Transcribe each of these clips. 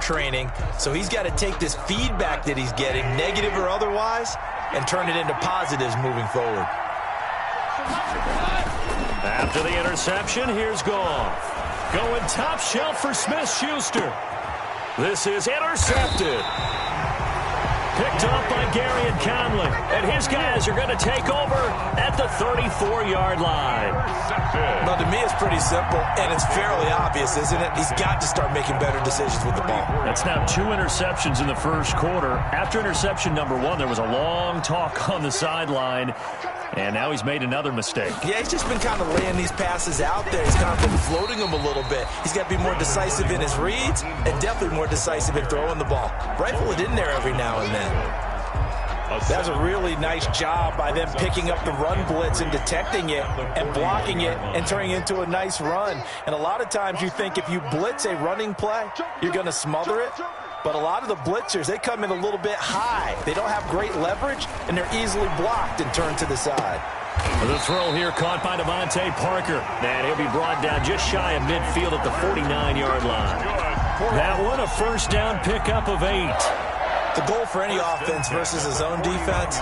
training, so he's got to take this feedback that he's getting, negative or otherwise, and turn it into positives moving forward. After the interception, here's Goff. Going top shelf for Smith-Schuster. This is intercepted. Picked up by Gary and Conley. And his guys are going to take over at the 34-yard line. Well, to me, it's pretty simple, and it's fairly obvious, isn't it? He's got to start making better decisions with the ball. That's now 2 interceptions in the first quarter. After interception number 1, there was a long talk on the sideline, and now he's made another mistake. Yeah, he's just been kind of laying these passes out there. He's kind of been floating them a little bit. He's got to be more decisive in his reads and definitely more decisive in throwing the ball. Rifle it in there every now and then. That was a really nice job by them picking up the run blitz and detecting it and blocking it and turning it into a nice run. And a lot of times you think if you blitz a running play, you're going to smother it. But a lot of the blitzers, they come in a little bit high. They don't have great leverage, and they're easily blocked and turned to the side. The throw here caught by Devontae Parker. And he'll be brought down just shy of midfield at the 49-yard line. That one, a first down pickup of 8. The goal for any offense versus his own defense,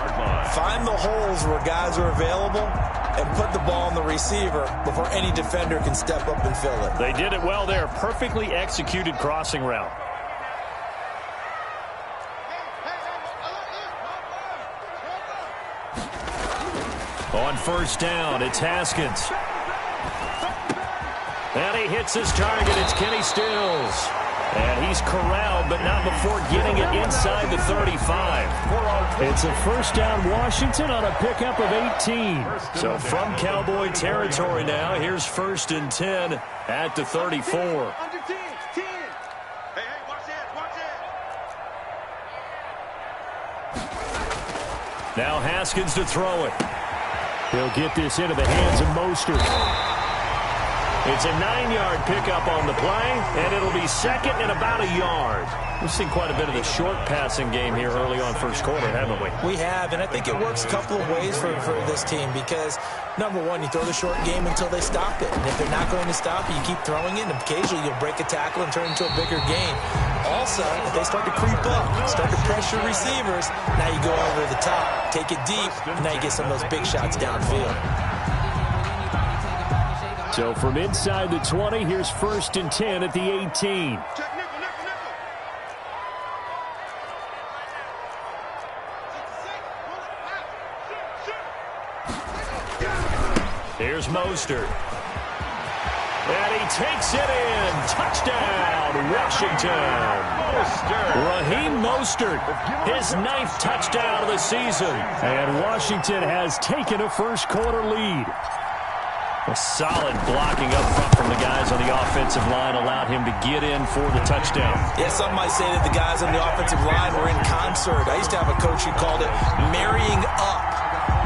find the holes where guys are available and put the ball on the receiver before any defender can step up and fill it. They did it well there. Perfectly executed crossing route. On first down, it's Haskins. And he hits his target. It's Kenny Stills. And he's corralled, but not before getting it inside the 35. It's a first down Washington on a pickup of 18. So from Cowboy territory now, here's 1st and 10 at the 34. Now Haskins to throw it. He'll get this into the hands of Mostert. It's a 9-yard pickup on the play, and it'll be second and about a yard. We've seen quite a bit of the short passing game here early on first quarter, haven't we? We have, and I think it works a couple of ways for this team because, number one, you throw the short game until they stop it. And if they're not going to stop it, you keep throwing it, and occasionally you'll break a tackle and turn it into a bigger gain. Also, if they start to creep up, start to pressure receivers, now you go over the top, take it deep, and now you get some of those big shots downfield. So from inside the 20, here's 1st and 10 at the 18. Here's Mostert. And he takes it in. Touchdown, Washington. Raheem Mostert, his 9th touchdown of the season. And Washington has taken a first quarter lead. A solid blocking up front from the guys on the offensive line allowed him to get in for the touchdown. Yeah, some might say that the guys on the offensive line were in concert. I used to have a coach who called it marrying up,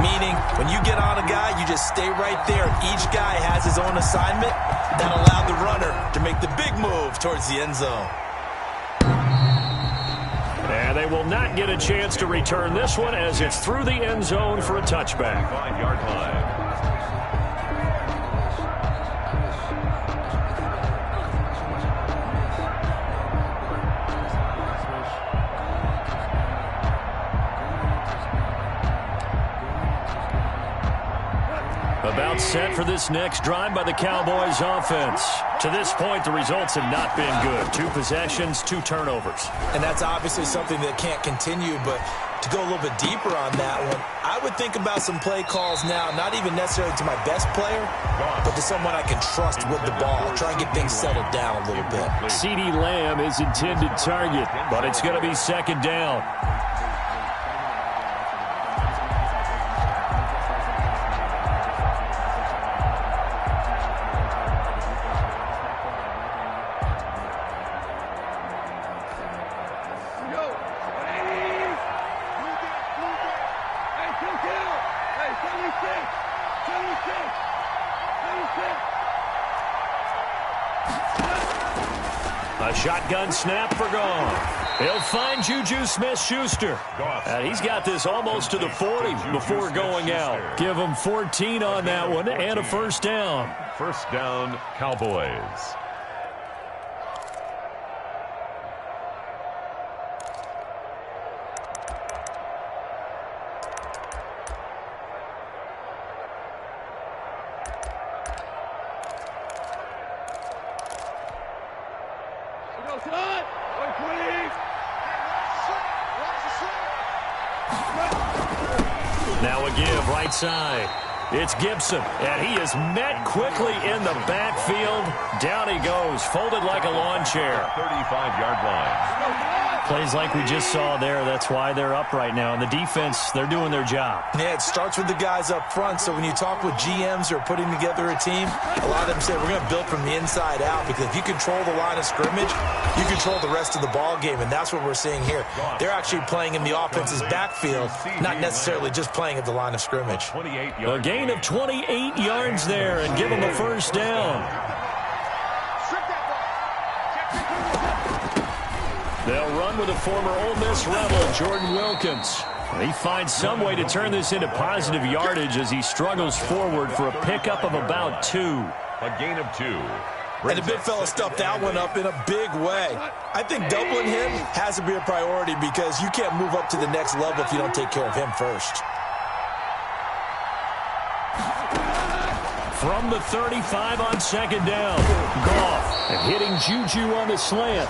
meaning when you get on a guy, you just stay right there. Each guy has his own assignment that allowed the runner to make the big move towards the end zone. And they will not get a chance to return this one as it's through the end zone for a touchback. 5-yard line. About set for this next drive by the Cowboys offense. To this point, the results have not been good. 2 possessions, 2 turnovers. And that's obviously something that can't continue, but to go a little bit deeper on that one, I would think about some play calls now, not even necessarily to my best player, but to someone I can trust with the ball. Try and get things settled down a little bit. CeeDee Lamb is intended target, but it's going to be second down. A shotgun snap for Goff. He'll find Juju Smith-Schuster. And he's got this almost to the 40 before going out. Give him 14 on that one and a first down. First down, Cowboys. Now a give right side. It's Gibson, and he is met quickly in the backfield. Down he goes, folded like a lawn chair. 35-yard line. Plays like we just saw there. That's why they're up right now. And the defense, they're doing their job. Yeah, it starts with the guys up front. So when you talk with GMs who are putting together a team, a lot of them say we're going to build from the inside out, because if you control the line of scrimmage, you control the rest of the ball game, and that's what we're seeing here. They're actually playing in the offense's backfield, not necessarily just playing at the line of scrimmage. A gain of 28 yards there and give them a first down. They'll run with a former Ole Miss Rebel, Jordan Wilkins. He finds some way to turn this into positive yardage as he struggles forward for a pickup of about 2. A gain of 2. And the big fella stuffed that one up in a big way. I think doubling him has to be a priority, because you can't move up to the next level if you don't take care of him first. From the 35 on second down, Goff hitting Juju on the slant.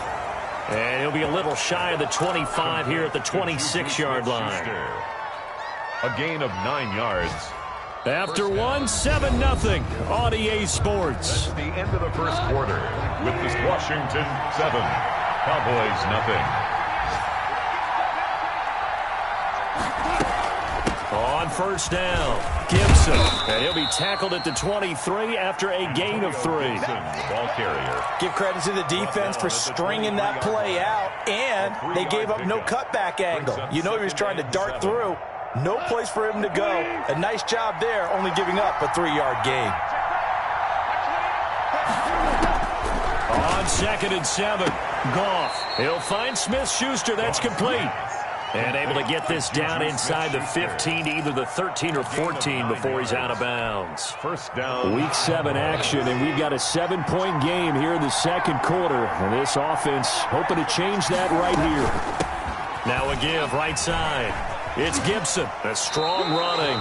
And he'll be a little shy of the 25 here at the 26-yard line. A gain of 9 yards. After 1, 7-0 on EA Sports. That's the end of the first quarter with this Washington 7, Cowboys nothing. On first down, Gibson. And he'll be tackled at the 23 after a gain of 3. Ball carrier. Give credit to the defense for stringing that play out, and they gave up no cutback angle. You know he was trying to dart through. No place for him to go. A nice job there, only giving up a 3-yard gain. On 2nd and 7, Goff. He'll find Smith-Schuster. That's complete. And able to get this down inside the 15, either the 13 or 14 before he's out of bounds. First down. Week 7 action, and we've got a 7-point game here in the second quarter. And this offense hoping to change that right here. Now a give right side. It's Gibson. A strong running.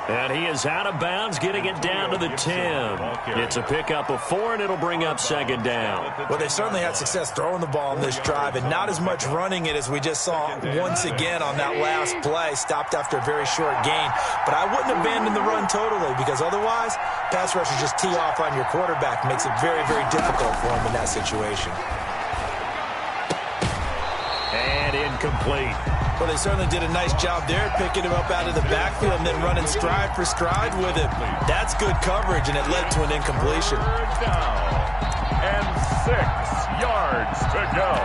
And he is out of bounds, getting it down to the 10. It's a pickup of 4, and it'll bring up second down. Well, they certainly had success throwing the ball on this drive, and not as much running it as we just saw once again on that last play. Stopped after a very short gain. But I wouldn't abandon the run totally, because otherwise, pass rushers just tee off on your quarterback. Makes it very, very difficult for him in that situation. And incomplete. Well, they certainly did a nice job there, picking him up out of the backfield and then running stride for stride with him. That's good coverage, and it led to an incompletion. Down. And 6 yards to go.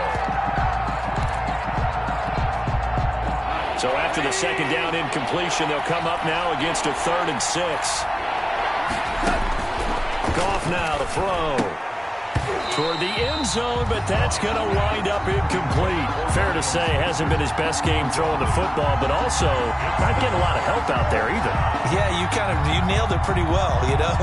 So after the second down incompletion, they'll come up now against a 3rd and 6. Goff now to throw. Toward the end zone, but that's going to wind up incomplete. Fair to say, hasn't been his best game throwing the football, but also not getting a lot of help out there either. Yeah, you nailed it pretty well, you know.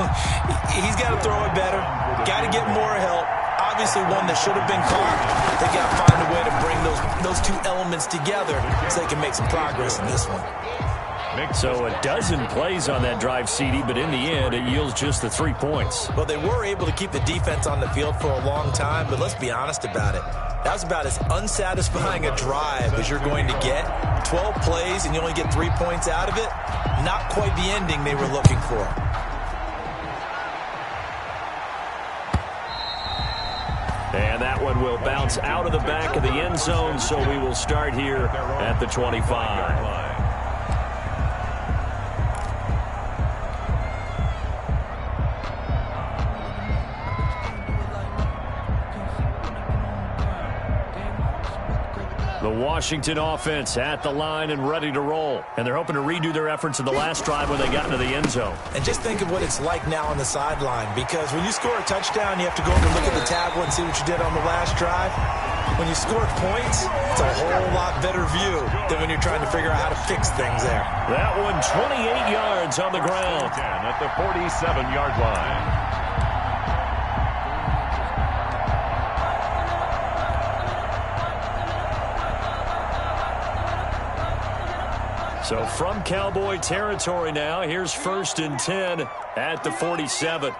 He's got to throw it better, got to get more help. Obviously one that should have been caught. They got to find a way to bring those two elements together so they can make some progress in this one. So a dozen plays on that drive, CD, but in the end, it yields just the 3 points. Well, they were able to keep the defense on the field for a long time, but let's be honest about it. That was about as unsatisfying a drive as you're going to get. 12 plays and you only get 3 points out of it. Not quite the ending they were looking for. And that one will bounce out of the back of the end zone, so we will start here at the 25. The Washington offense at the line and ready to roll. And they're hoping to redo their efforts in the last drive when they got into the end zone. And just think of what it's like now on the sideline, because when you score a touchdown, you have to go over and look at the tablet and see what you did on the last drive. When you score points, it's a whole lot better view than when you're trying to figure out how to fix things there. That one 28 yards on the ground. At the 47-yard line. So from Cowboy territory now, here's 1st and 10 at the 47. Hey,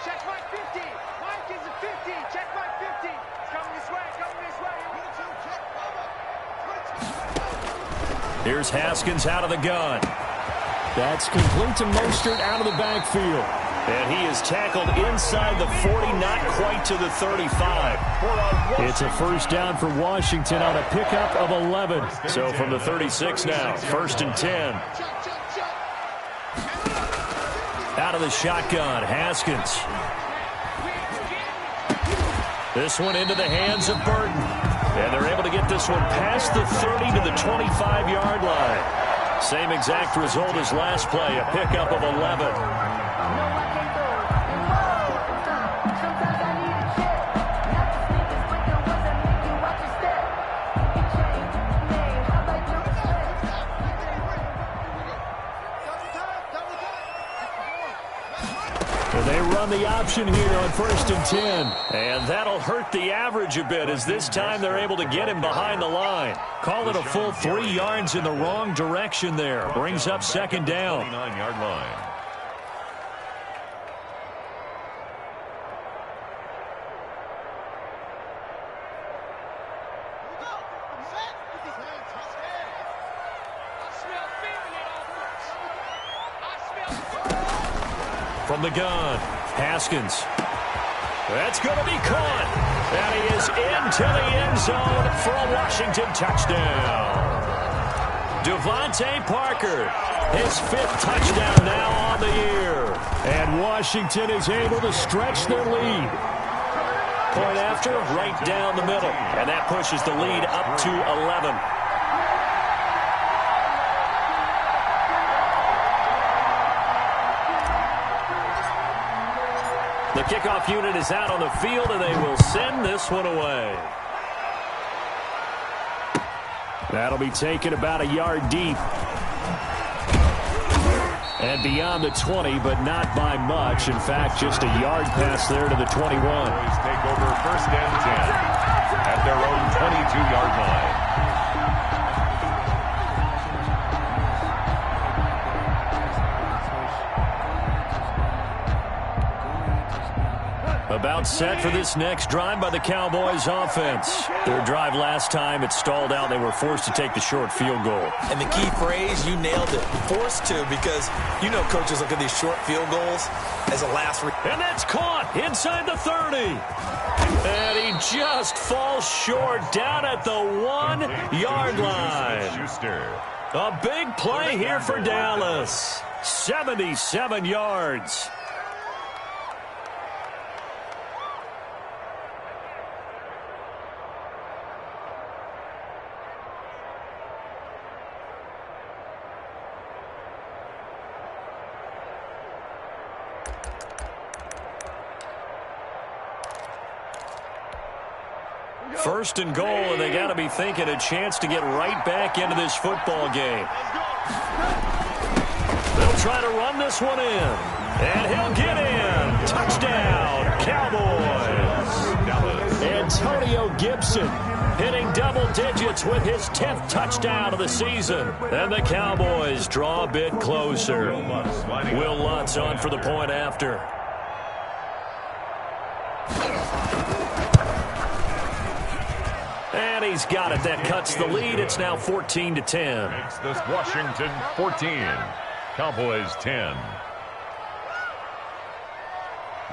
check my 50. Mike is a 50. Check my 50. It's coming to Here's Haskins out of the gun. That's complete to Mostert out of the backfield. And he is tackled inside the 40, not quite to the 35. It's a first down for Washington on a pickup of 11. So from the 36 now, 1st and 10. Out of the shotgun, Haskins. This one into the hands of Burton. And they're able to get this one past the 30 to the 25-yard line. Same exact result as last play, a pickup of 11. They run the option here on 1st and 10. And that'll hurt the average a bit as this time they're able to get him behind the line. Call it a full 3 yards in the wrong direction there. Brings up 2nd down. 29-yard line. From the gun, Haskins. That's going to be caught. And he is into the end zone for a Washington touchdown. Devontae Parker, his 5th touchdown now on the year. And Washington is able to stretch their lead. Point after, right down the middle. And that pushes the lead up to 11. The kickoff unit is out on the field, and they will send this one away. That'll be taken about a yard deep. And beyond the 20, but not by much. In fact, just a yard pass there to the 21. Boys take over 1st and 10 at their own 22-yard line. About set for this next drive by the Cowboys offense. Their drive last time, it stalled out. They were forced to take the short field goal. And the key phrase, you nailed it. Forced to, because you know coaches look at these short field goals as a last. And that's caught inside the 30. And he just falls short down at the 1-yard line. A big play here for Dallas. 77 yards. First and goal, and they got to be thinking a chance to get right back into this football game. They'll try to run this one in, and he'll get in. Touchdown, Cowboys. Antonio Gibson hitting double digits with his 10th touchdown of the season. And the Cowboys draw a bit closer. Will Lutz on for the point after. And he's got it. That cuts the lead. It's now 14-10. Makes this Washington 14. Cowboys 10.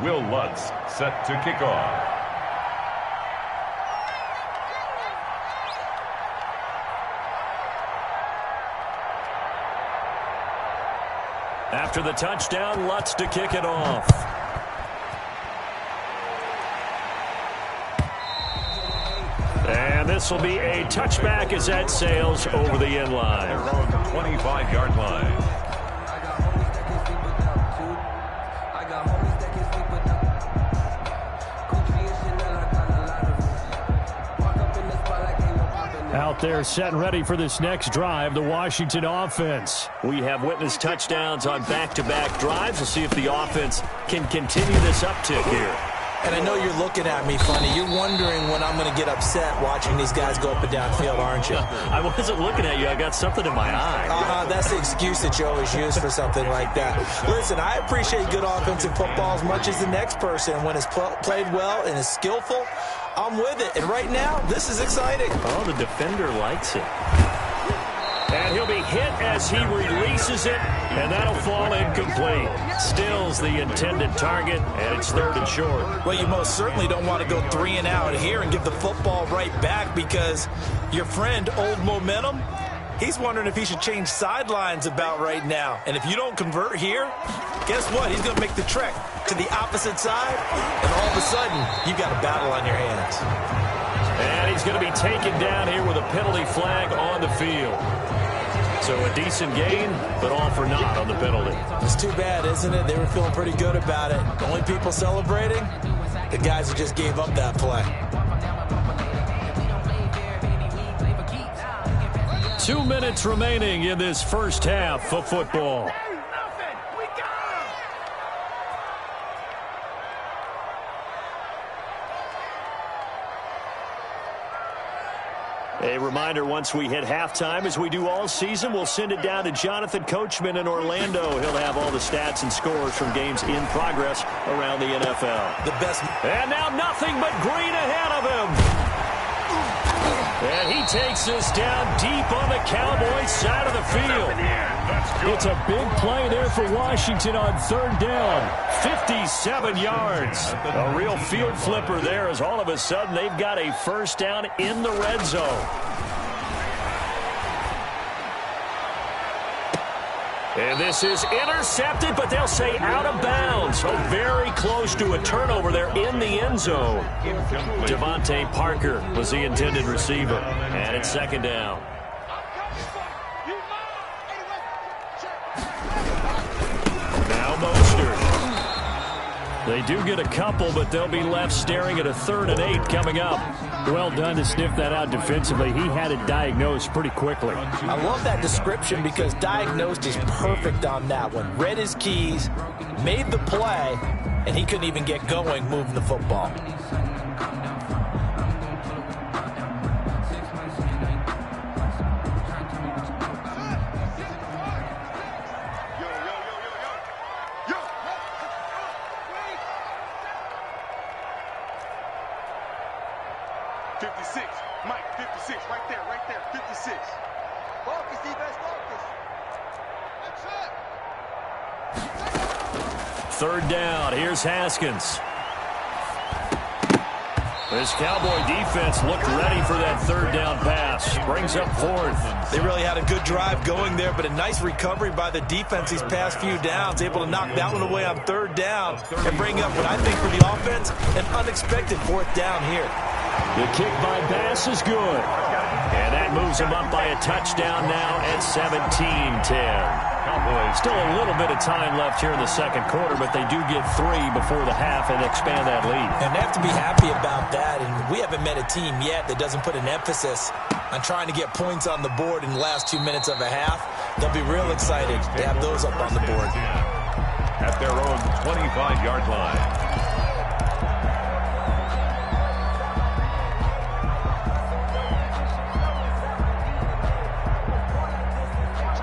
Will Lutz set to kick off. After the touchdown, Lutz to kick it off. And this will be a touchback as that sails over the end line. Their own 25-yard line. Out there set and ready for this next drive, the Washington offense. We have witnessed touchdowns on back-to-back drives. We'll see if the offense can continue this uptick here. And I know you're looking at me funny. You're wondering when I'm going to get upset watching these guys go up and down field, aren't you? I wasn't looking at you. I got something in my eye. That's the excuse that you always use for something like that. Listen, I appreciate good offensive football as much as the next person. When it's played well and is skillful, I'm with it. And right now, this is exciting. Oh, the defender likes it. And he'll be hit as he releases it, and that'll fall incomplete. Stills the intended target, and it's 3rd and short. Well, you most certainly don't want to go 3 and out here and give the football right back, because your friend, Old Momentum, he's wondering if he should change sidelines about right now. And if you don't convert here, guess what? He's going to make the trek to the opposite side, and all of a sudden, you've got a battle on your hands. And he's going to be taken down here with a penalty flag on the field. So a decent gain, but all for naught on the penalty. It's too bad, isn't it? They were feeling pretty good about it. The only people celebrating, the guys who just gave up that play. 2 minutes remaining in this first half of football. A reminder, once we hit halftime, as we do all season, we'll send it down to Jonathan Coachman in Orlando. He'll have all the stats and scores from games in progress around the NFL. The best. And now nothing but green ahead of him. And he takes us down deep on the Cowboys side of the field. It's a big play there for Washington on 3rd down. 57 yards. A real field flipper there, as all of a sudden they've got a 1st down in the red zone. And this is intercepted, but they'll say out of bounds. So very close to a turnover there in the end zone. Devontae Parker was the intended receiver. And it's 2nd down. Now Mostert. They do get a couple, but they'll be left staring at a 3rd and 8 coming up. Well done to sniff that out defensively. He had it diagnosed pretty quickly. I love that description, because diagnosed is perfect on that one. Read his keys, made the play, and he couldn't even get going moving the football. Third down. Here's Haskins. This Cowboy defense looked ready for that 3rd down pass. Brings up 4th. They really had a good drive going there, but a nice recovery by the defense these past few downs. Able to knock that one away on 3rd down and bring up what I think for the offense, an unexpected 4th down here. The kick by Bass is good. And that moves him up by a touchdown now at 17-10. Still a little bit of time left here in the 2nd quarter, but they do get 3 before the half and expand that lead. And they have to be happy about that, and we haven't met a team yet that doesn't put an emphasis on trying to get points on the board in the last 2 minutes of a half. They'll be real excited to have those up on the board. At their own 25-yard line.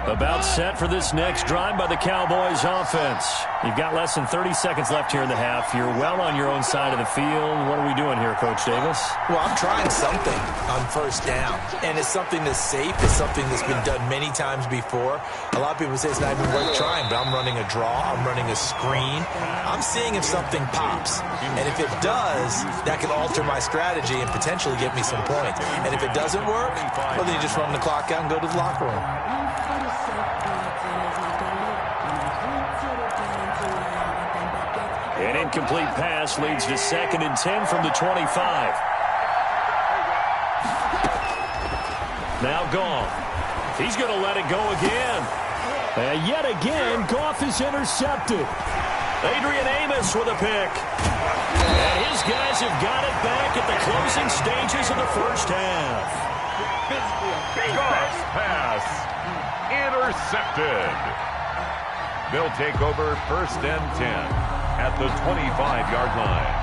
About set for this next drive by the Cowboys offense. You've got less than 30 seconds left here in the half. You're well on your own side of the field. What are we doing here, Coach Davis? Well, I'm trying something on 1st down, and it's something that's safe. It's something that's been done many times before. A lot of people say it's not even worth trying, but I'm running a draw. I'm running a screen. I'm seeing if something pops, and if it does, that can alter my strategy and potentially get me some points. And if it doesn't work, well, then you just run the clock out and go to the locker room. An incomplete pass leads to 2nd and 10 from the 25. Now Goff. He's going to let it go again. And yet again, Goff is intercepted. Adrian Amos with a pick. And his guys have got it back at the closing stages of the first half. Goff's pass intercepted. They'll take over 1st and 10 at the 25-yard line.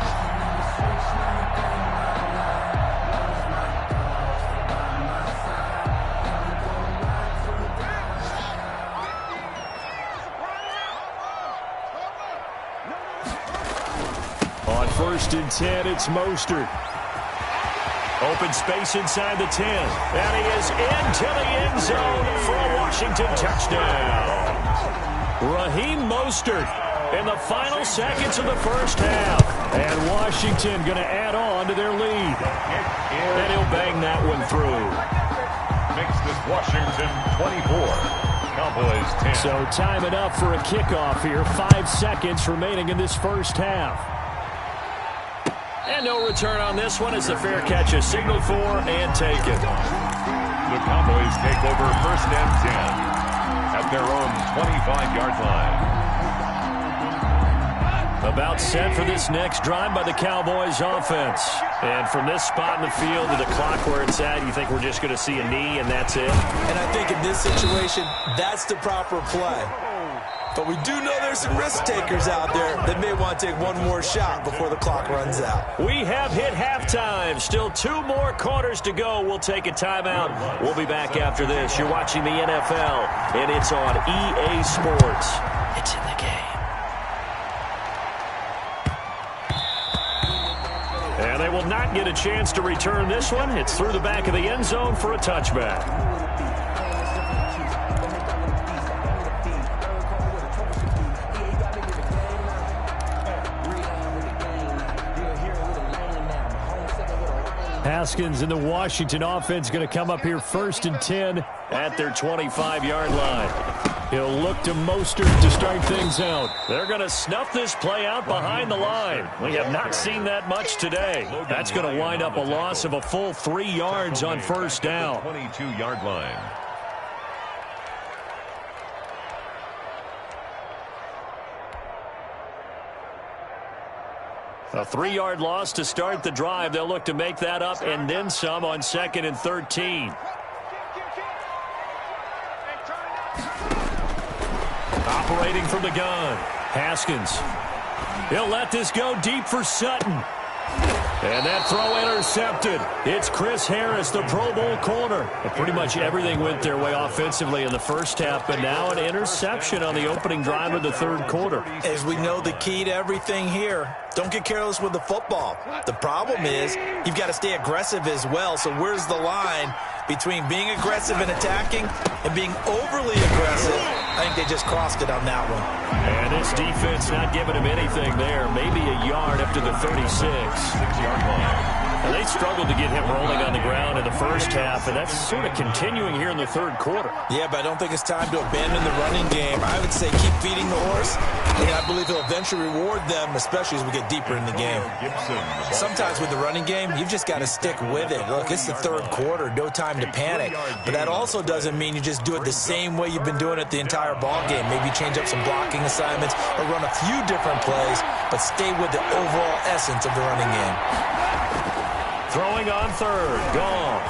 On 1st and 10, it's Mostert. Open space inside the 10. And he is into the end zone for a Washington touchdown. Raheem Mostert in the final seconds of the first half. And Washington going to add on to their lead. And he'll bang that one through. Makes this Washington 24. Cowboys 10. So time it up for a kickoff here. 5 seconds remaining in this first half. And no return on this one as the fair catch is signaled for and taken. The Cowboys take over first and 10 at their own 25-yard line. About set for this next drive by the Cowboys offense. And from this spot in the field to the clock where it's at, you think we're just going to see a knee and that's it? And I think in this situation, that's the proper play. But we do know there's some risk takers out there that may want to take one more shot before the clock runs out. We have hit halftime. Still 2 more quarters to go. We'll take a timeout. We'll be back after this. You're watching the NFL, and it's on EA Sports. It's in the game. And they will not get a chance to return this one. It's through the back of the end zone for a touchback. Haskins and the Washington offense going to come up here first and 10 at their 25-yard line. He'll look to Mostert to start things out. They're going to snuff this play out behind the line. We have not seen that much today. That's going to wind up a loss of a full 3 yards on first down. 22-yard line. A 3-yard loss to start the drive. They'll look to make that up and then some on 2nd and 13. Operating from the gun, Haskins. He'll let this go deep for Sutton. And that throw intercepted. It's Chris Harris, the Pro Bowl corner. And pretty much everything went their way offensively in the first half, but now an interception on the opening drive of the third quarter. As we know, the key to everything here, don't get careless with the football. The problem is you've got to stay aggressive as well. So where's the line between being aggressive and attacking and being overly aggressive? I think they just crossed it on that one. And this defense not giving him anything there. Maybe a yard up to the 36-yard line. And they struggled to get him rolling on the ground in the first half, and that's sort of continuing here in the third quarter. Yeah, but I don't think it's time to abandon the running game. I would say keep feeding the horse, and I believe he'll eventually reward them, especially as we get deeper in the game. Sometimes with the running game, you've just got to stick with it. Look, it's the third quarter, no time to panic. But that also doesn't mean you just do it the same way you've been doing it the entire ball game. Maybe change up some blocking assignments or run a few different plays, but stay with the overall essence of the running game. Throwing on third, Goff.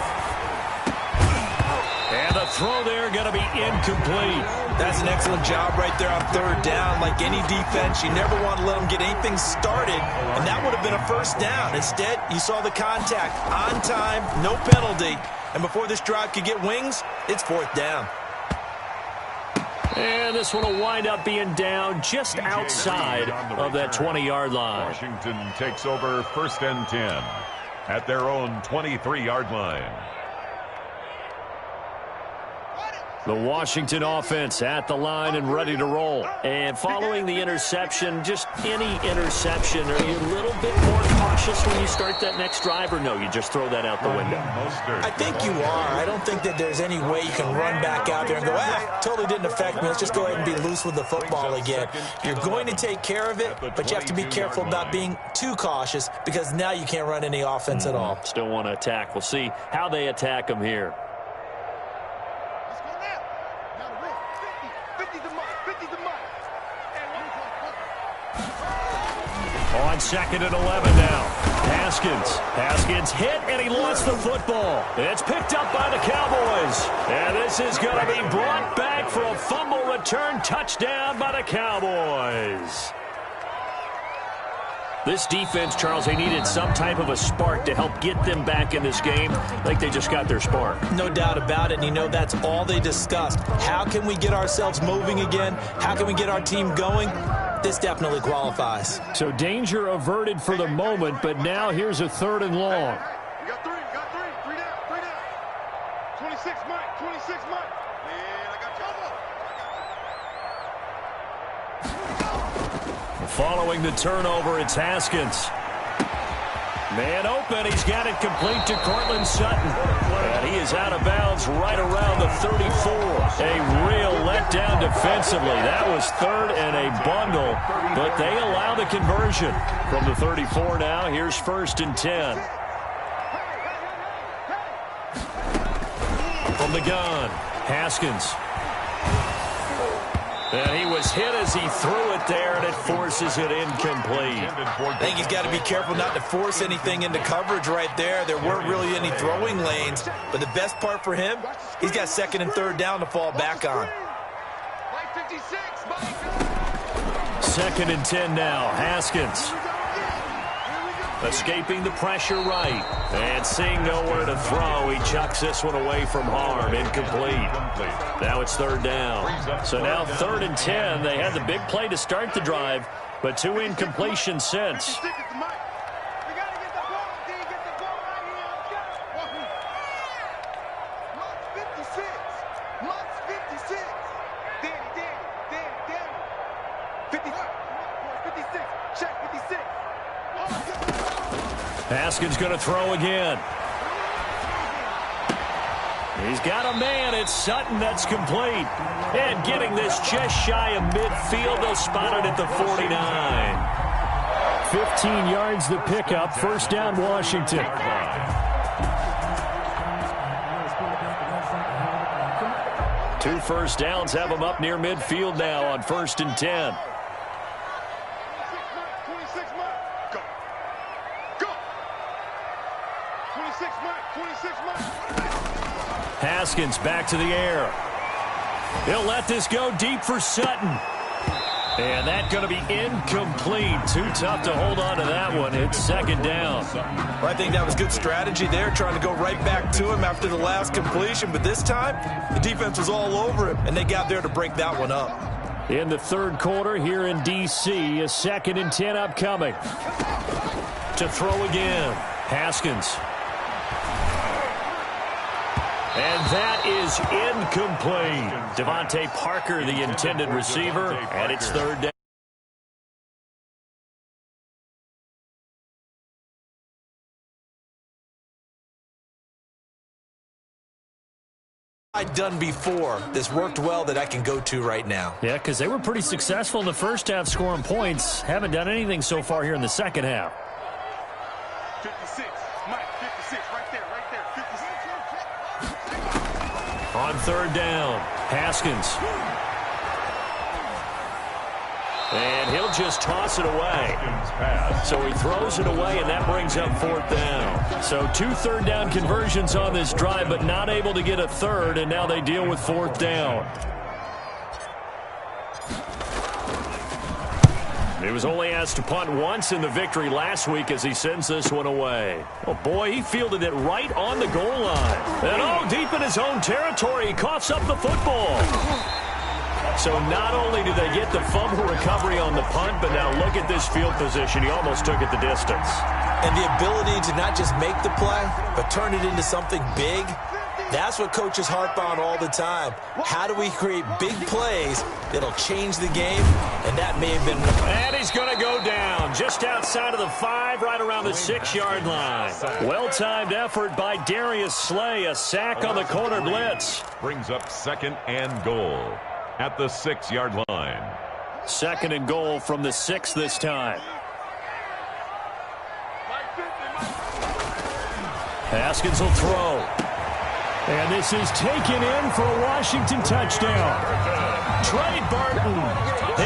And the throw there going to be incomplete. That's an excellent job right there on third down. Like any defense, you never want to let them get anything started, and that would have been a first down. Instead, you saw the contact on time, no penalty, and before this drive could get wings, it's fourth down. And this one will wind up being down just outside of that 20-yard line. Washington takes over first and 10 at their own 23-yard line. The Washington offense at the line and ready to roll. And following the interception, just any interception, are you a little bit more cautious when you start that next drive, or no, you just throw that out the window? I think you are. I don't think that there's any way you can run back out there and go, totally didn't affect me. Let's just go ahead and be loose with the football again. You're going to take care of it, but you have to be careful about being too cautious because now you can't run any offense at all. Still want to attack. We'll see how they attack them here. On 2nd and 11 now. Haskins hit, and he lost the football. It's picked up by the Cowboys. And this is going to be brought back for a fumble return touchdown by the Cowboys. This defense, Charles, they needed some type of a spark to help get them back in this game. I think they just got their spark. No doubt about it. And you know, that's all they discussed. How can we get ourselves moving again? How can we get our team going? This definitely qualifies. So danger averted for the moment, but now here's a 3rd and long. 26 Mike, 26 Mike. Man, I got you. Following the turnover, it's Haskins. Man open, he's got it complete to Cortland Sutton. And he is out of bounds right around the 34. A real letdown defensively. That was third and a bundle, but they allow the conversion. From the 34 now, here's 1st and 10. From the gun, Haskins. And he was hit as he threw it there, and it forces it incomplete. I think he's got to be careful not to force anything into coverage right there. There weren't really any throwing lanes, but the best part for him, he's got 2nd and 3rd down to fall back on. 2nd and 10 now, Haskins. Escaping the pressure right. And seeing nowhere to throw, he chucks this one away from harm. Incomplete. Now it's 3rd down. So now 3rd and 10. They had the big play to start the drive, but 2 incompletions since. Haskins going to throw again. He's got a man. It's Sutton. That's complete. And getting this just shy of midfield. They'll spot it at the 49. 15 yards the pickup. 1st down, Washington. 2 first downs have them up near midfield now on 1st and 10. Haskins back to the air. He'll let this go deep for Sutton. And that's going to be incomplete. Too tough to hold on to that one. It's 2nd down. Well, I think that was good strategy there, trying to go right back to him after the last completion. But this time, the defense was all over him, and they got there to break that one up. In the 3rd quarter here in D.C., a 2nd and 10 upcoming. To throw again, Haskins. And that is incomplete. Devontae Parker, the intended receiver, and it's 3rd down. I'd done before. This worked well that I can go to right now. Yeah, because they were pretty successful in the first half scoring points. Haven't done anything so far here in the second half. 56, Mike, 56, right there, 56. On 3rd down, Haskins. And he'll just toss it away. So he throws it away, and that brings up 4th down. So 2 3rd down conversions on this drive, but not able to get a 3rd, and now they deal with 4th down. He was only asked to punt once in the victory last week as he sends this one away. Oh, boy, he fielded it right on the goal line. And, deep in his own territory, he coughs up the football. So not only do they get the fumble recovery on the punt, but now look at this field position. He almost took it the distance. And the ability to not just make the play, but turn it into something big, that's what coaches harp on all the time. How do we create big plays that'll change the game? And that may have been one. And he's going to go down just outside of the 5, right around the 6-yard line. Well-timed effort by Darius Slay. A sack on the corner blitz. Brings up 2nd and goal at the 6-yard line. 2nd and goal from the 6 this time. Haskins will throw. And this is taken in for a Washington touchdown. Trey Burton,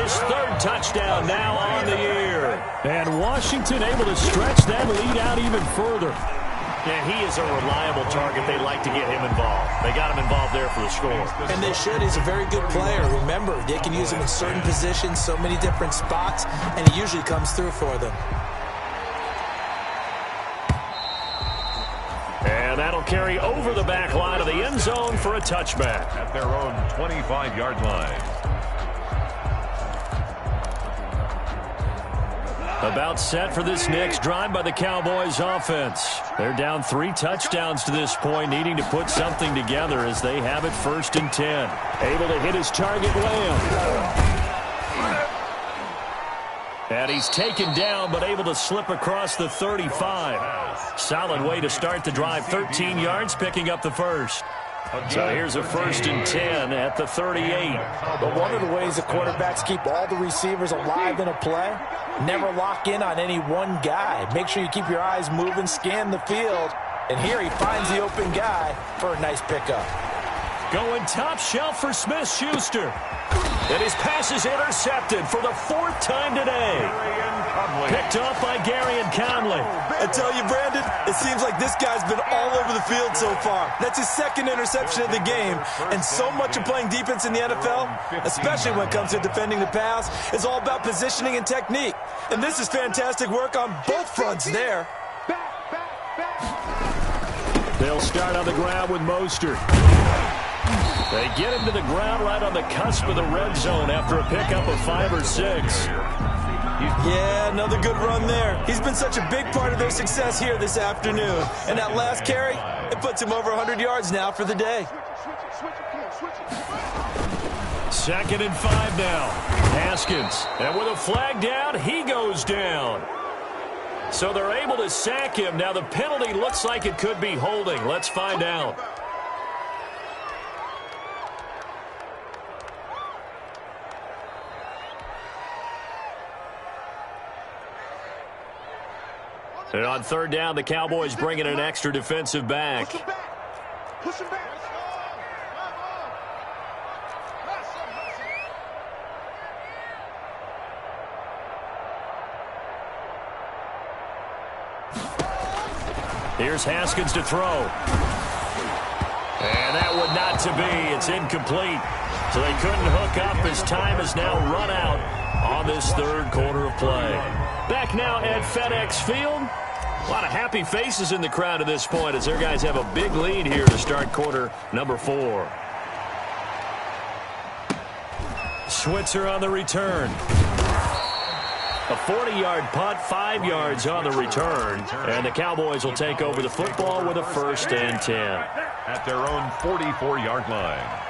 his 3rd touchdown now on the year. And Washington able to stretch that lead out even further. And he is a reliable target. They like to get him involved. They got him involved there for the score. And they should. He's a very good player. Remember, they can use him in certain positions, so many different spots, and he usually comes through for them. And that'll carry over the back line of the end zone for a touchback. At their own 25-yard line. About set for this next drive by the Cowboys offense. They're down 3 touchdowns to this point, needing to put something together as they have it 1st and 10. Able to hit his target, Lamb. And he's taken down, but able to slip across the 35. Solid way to start the drive. 13 yards, picking up the first. So here's a 1st and 10 at the 38. But one of the ways the quarterbacks keep all the receivers alive in a play, never lock in on any one guy. Make sure you keep your eyes moving, scan the field. And here he finds the open guy for a nice pickup. Going top shelf for Smith-Schuster. And his pass is intercepted for the 4th time today. Picked off by Gary and Conley. I tell you, Brandon, it seems like this guy's been all over the field so far. That's his 2nd interception of the game. And so much of playing defense in the NFL, especially when it comes to defending the pass, is all about positioning and technique. And this is fantastic work on both fronts there. They'll start on the ground with Mostert. They get him to the ground right on the cusp of the red zone after a pickup of 5 or 6. Yeah, another good run there. He's been such a big part of their success here this afternoon. And that last carry, it puts him over 100 yards now for the day. 2nd and 5 now. Haskins. And with a flag down, he goes down. So they're able to sack him. Now the penalty looks like it could be holding. Let's find out. And on 3rd down, the Cowboys bring in an extra defensive back. Push him back. Push him back. Here's Haskins to throw. And that would not to be. It's incomplete. So they couldn't hook up as time is now run out on this 3rd quarter of play. Back now at FedEx Field. A lot of happy faces in the crowd at this point as their guys have a big lead here to start quarter number 4. Switzer on the return. A 40-yard punt, 5 yards on the return. And the Cowboys will take over the football with a 1st and 10. At their own 44-yard line.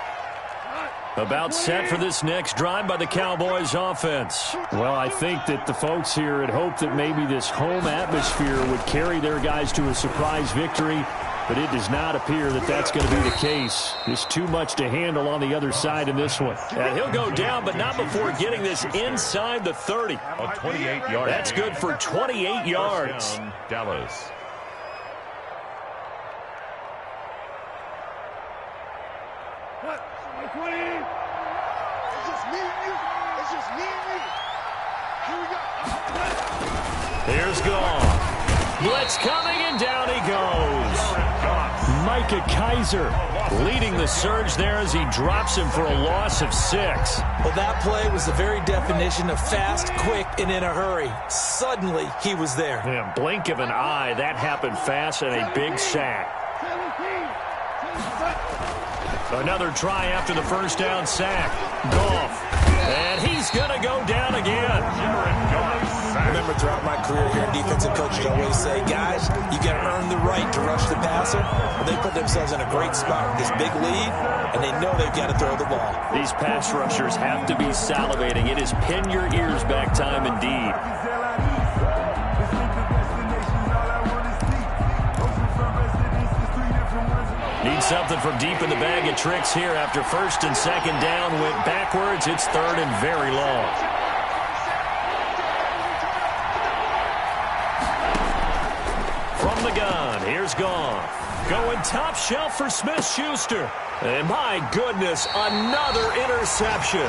About set for this next drive by the Cowboys offense. Well, I think that the folks here had hoped that maybe this home atmosphere would carry their guys to a surprise victory, but it does not appear that that's going to be the case. There's too much to handle on the other side in this one. And he'll go down, but not before getting this inside the 30. A 28-yard. That's good for 28 yards. Dallas. It's just me and you. It's just me and you. Here we go. Here's Goff. Blitz coming, and down he goes. Micah Kaiser leading the surge there as he drops him for a loss of 6. Well, that play was the very definition of fast, quick, and in a hurry. Suddenly, he was there. Yeah, blink of an eye, that happened fast, and a big sack. Another try after the 1st down sack. Goff. And he's going to go down again. I remember throughout my career here in defensive coaches always say, guys, you got to earn the right to rush the passer. Well, they put themselves in a great spot with this big lead, and they know they've got to throw the ball. These pass rushers have to be salivating. It is pin your ears back time indeed. Need something from deep in the bag of tricks here after 1st and 2nd down. Went backwards. It's 3rd and very long. From the gun, here's Goff. Going top shelf for Smith-Schuster. And my goodness, another interception.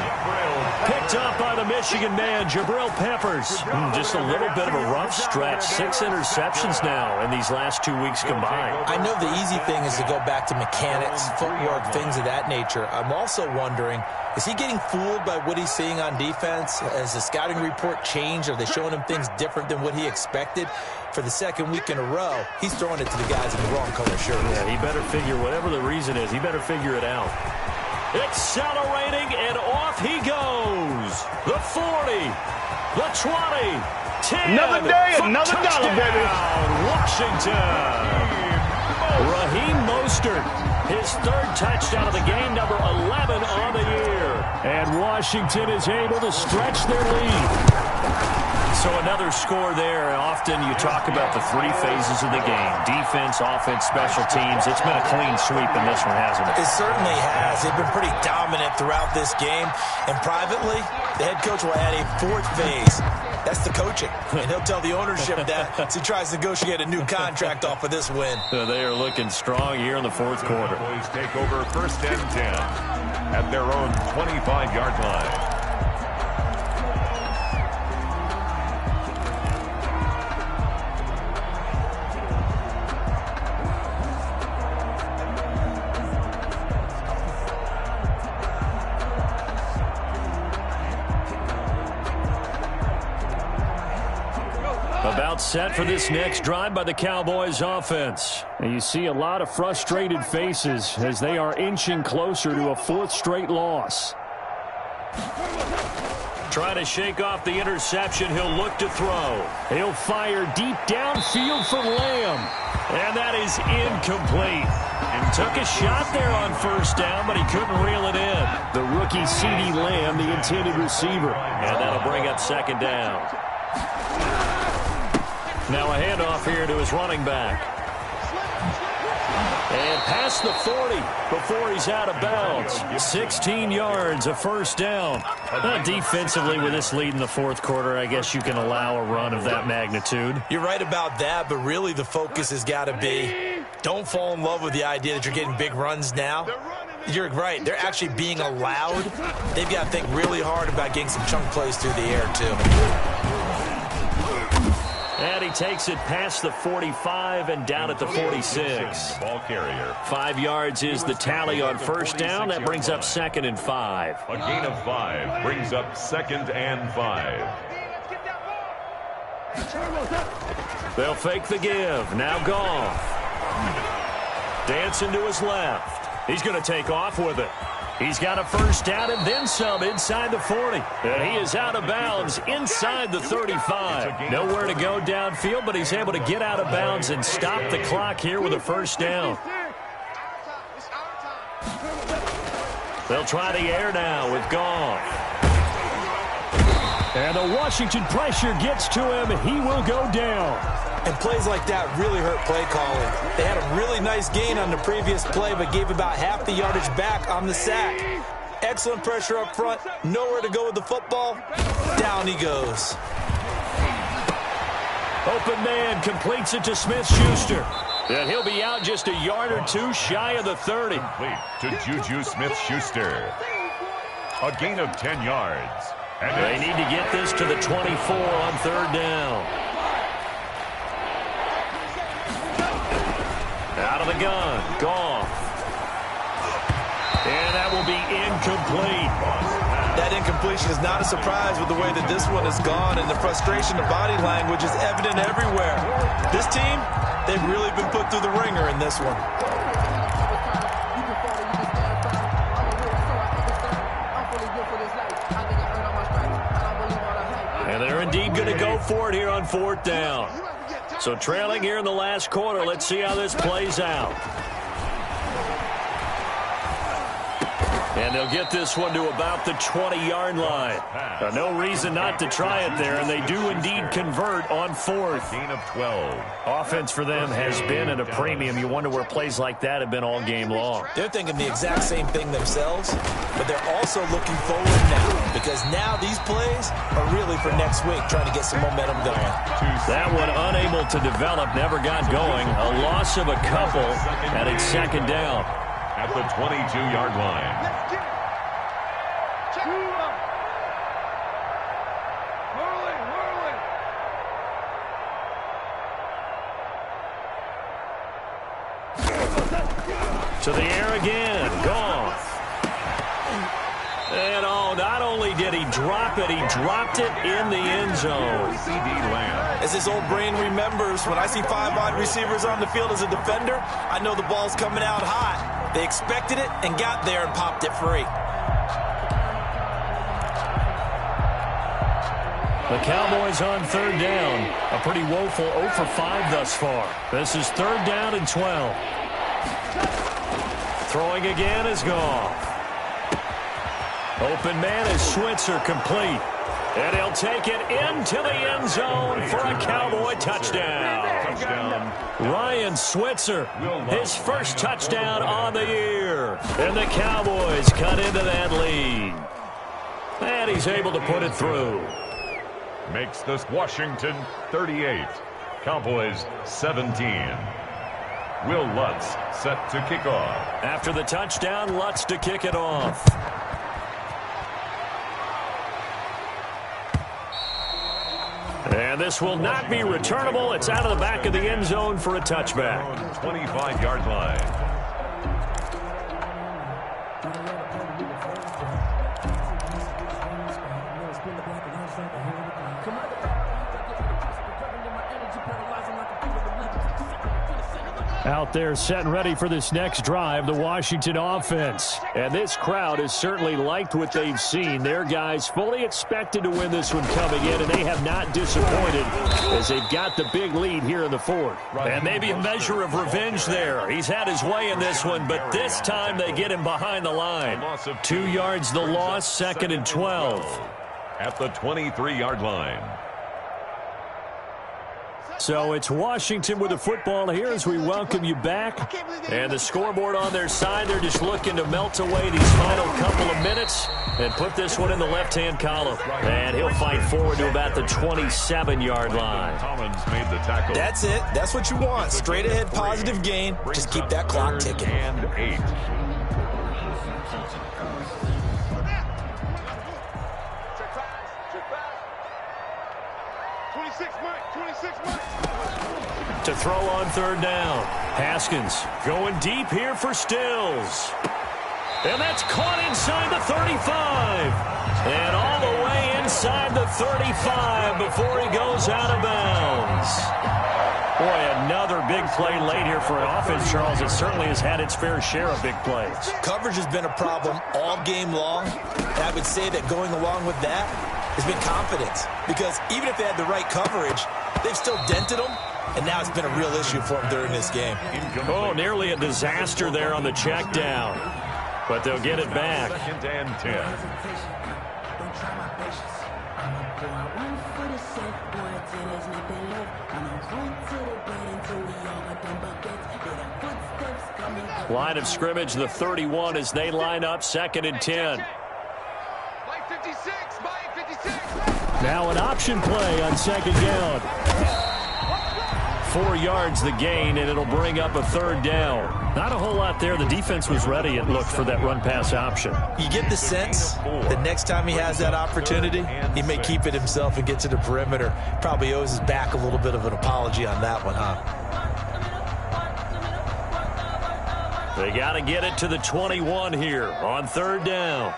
Picked up by the Michigan man, Jabril Peppers. Just a little bit of a rough stretch. 6 interceptions now in these last 2 weeks combined. I know the easy thing is to go back to mechanics, footwork, things of that nature. I'm also wondering, is he getting fooled by what he's seeing on defense? Has the scouting report changed? Are they showing him things different than what he expected? For the 2nd week in a row, he's throwing it to the guys in the wrong color shirt. Yeah, he better figure, whatever the reason is, he better figure it out. Accelerating, and off he goes. The 40, the 20, 10. Another day, another dollar, baby. Washington. Raheem Mostert, his third touchdown of the game, number 11 on the year. And Washington is able to stretch their lead. So another score there. Often you talk about the three phases of the game: defense, offense, special teams. It's been a clean sweep in this one, hasn't it? It certainly has. They've been pretty dominant throughout this game. And privately, the head coach will add a fourth phase. That's the coaching. And he'll tell the ownership that as he tries to negotiate a new contract off of this win. They are looking strong here in the fourth quarter. Cowboys take over first and 10 at their own 25-yard line. About set for this next drive by the Cowboys offense. And you see a lot of frustrated faces as they are inching closer to a fourth straight loss. Trying to shake off the interception. He'll look to throw. He'll fire deep downfield for Lamb. And that is incomplete. And took a shot there on first down, but he couldn't reel it in. The rookie CeeDee Lamb, the intended receiver. And that'll bring up second down. Now a handoff here to his running back. And past the 40 before he's out of bounds. 16 yards, a first down. Defensively, with this lead in the fourth quarter, I guess you can allow a run of that magnitude. You're right about that, but really the focus has got to be, don't fall in love with the idea that you're getting big runs now. You're right. They're actually being allowed. They've got to think really hard about getting some chunk plays through the air, too. And he takes it past the 45 and down at the 46. Ball carrier. 5 yards is the tally on first down. That brings up second and 5. A gain of 5 brings up second and 5. They'll fake the give. Now Goff. Dancing to his left. He's going to take off with it. He's got a first down and then some inside the 40. And he is out of bounds inside the 35. Nowhere to go downfield, but he's able to get out of bounds and stop the clock here with a first down. They'll try the air now with Goff. And the Washington pressure gets to him. He will go down. And plays like that really hurt play calling. They had a really nice gain on the previous play, but gave about half the yardage back on the sack. Excellent pressure up front. Nowhere to go with the football. Down he goes. Open man completes it to Smith-Schuster. And he'll be out just a yard or two shy of the 30. Complete to Juju Smith-Schuster. A gain of 10 yards. And they need to get this to the 24 on third down. Out of the gun, Goff. And that will be incomplete. That incompletion is not a surprise with the way that this one has gone, and the frustration, the body language is evident everywhere. This team, they've really been put through the ringer in this one. And they're indeed going to go for it here on fourth down. So trailing here in the last quarter, let's see how this plays out. And they'll get this one to about the 20-yard line. No reason not to try it there, and they do indeed convert on fourth. Gain of 12. Offense for them has been at a premium. You wonder where plays like that have been all game long. They're thinking the exact same thing themselves, but they're also looking forward now, because now these plays are really for next week, trying to get some momentum going. That one unable to develop, never got going. A loss of a couple, and it's second down. At the 22-yard line. To the air again, Goff. And not only did he drop it, he dropped it in the end zone. CeeDee Lamb. As his old brain remembers, when I see 5 wide receivers on the field as a defender, I know the ball's coming out hot. They expected it and got there and popped it free. The Cowboys on third down. A pretty woeful 0 for 5 thus far. This is third down and 12. Throwing again is Goff. Open man is Switzer, complete. And he'll take it into the end zone for a Cowboy touchdown. Ryan Switzer, his first touchdown on the year. And the Cowboys cut into that lead. And he's able to put it through. Makes this Washington 38. Cowboys 17. Will Lutz set to kick off. After the touchdown, Lutz to kick it off. And this will not be returnable. It's out of the back of the end zone for a touchback. 25-yard line. Out there set and ready for this next drive, the Washington offense. And this crowd has certainly liked what they've seen. Their guys fully expected to win this one coming in, and they have not disappointed as they've got the big lead here in the fourth. And maybe a measure of revenge there. He's had his way in this one, but this time they get him behind the line. 2 yards the loss, second and 12. At the 23-yard line. So it's Washington with the football here as we welcome you back. And the scoreboard on their side, they're just looking to melt away these final couple of minutes and put this one in the left-hand column. And he'll fight forward to about the 27-yard line. Made the tackle. That's it. That's what you want. Straight ahead, positive gain. Just keep that clock ticking. And 8. To throw on third down. Haskins going deep here for Stills. And that's caught inside the 35. And all the way inside the 35 before he goes out of bounds. Boy, another big play late here for an offense, Charles. It certainly has had its fair share of big plays. Coverage has been a problem all game long. And I would say that going along with that has been confidence. Because even if they had the right coverage, they've still dented them. And now it's been a real issue for them during this game. Oh, nearly a disaster there on the check down. But they'll get it back. Second and 10. Line of scrimmage, the 31 as they line up, second and 10. Now an option play on second down. 4 yards the gain, and it'll bring up a third down. Not a whole lot there. The defense was ready, it looked, for that run-pass option. You get the sense that next time he has that opportunity, he may keep it himself and get to the perimeter. Probably owes his back a little bit of an apology on that one, huh? They got to get it to the 21 here on third down.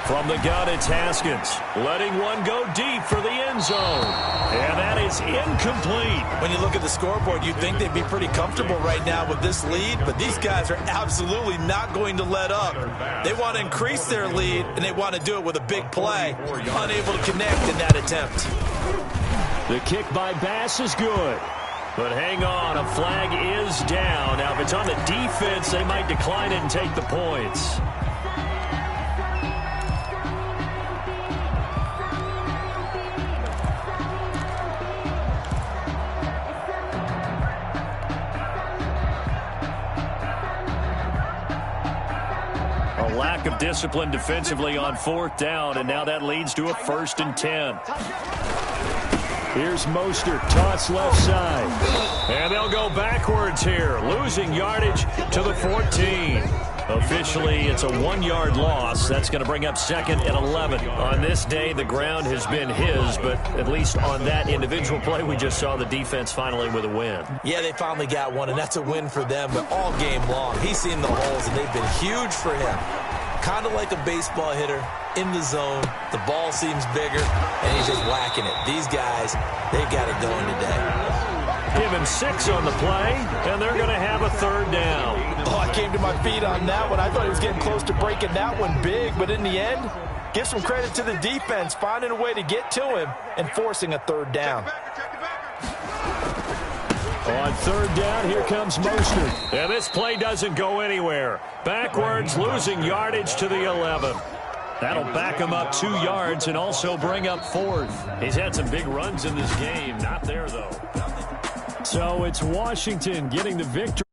From the gun, it's Haskins, letting one go deep for the end zone. And that is incomplete. When you look at the scoreboard, you'd think they'd be pretty comfortable right now with this lead, but these guys are absolutely not going to let up. They want to increase their lead, and they want to do it with a big play. Unable to connect in that attempt. The kick by Bass is good. But hang on, a flag is down. Now, if it's on the defense, they might decline it and take the points. A lack of discipline defensively on fourth down, and now that leads to a 1st and 10. Here's Mostert, toss left side. And they'll go backwards here, losing yardage to the 14. Officially, it's a 1-yard loss. That's going to bring up 2nd and 11. On this day, the ground has been his, but at least on that individual play, we just saw the defense finally with a win. Yeah, they finally got one, and that's a win for them, but all game long, he's seen the holes, and they've been huge for him. Kind of like a baseball hitter in the zone. The ball seems bigger, and he's just whacking it. These guys, they've got it going today. Give him 6 on the play, and they're going to have a third down. Oh, I came to my feet on that one. I thought he was getting close to breaking that one big, but in the end, Give some credit to the defense, finding a way to get to him and forcing a third down. On third down, here comes Mostert. And this play doesn't go anywhere. Backwards, losing yardage to the 11. That'll back him up 2 yards and also bring up 4th. He's had some big runs in this game. Not there, though. So it's Washington getting the victory.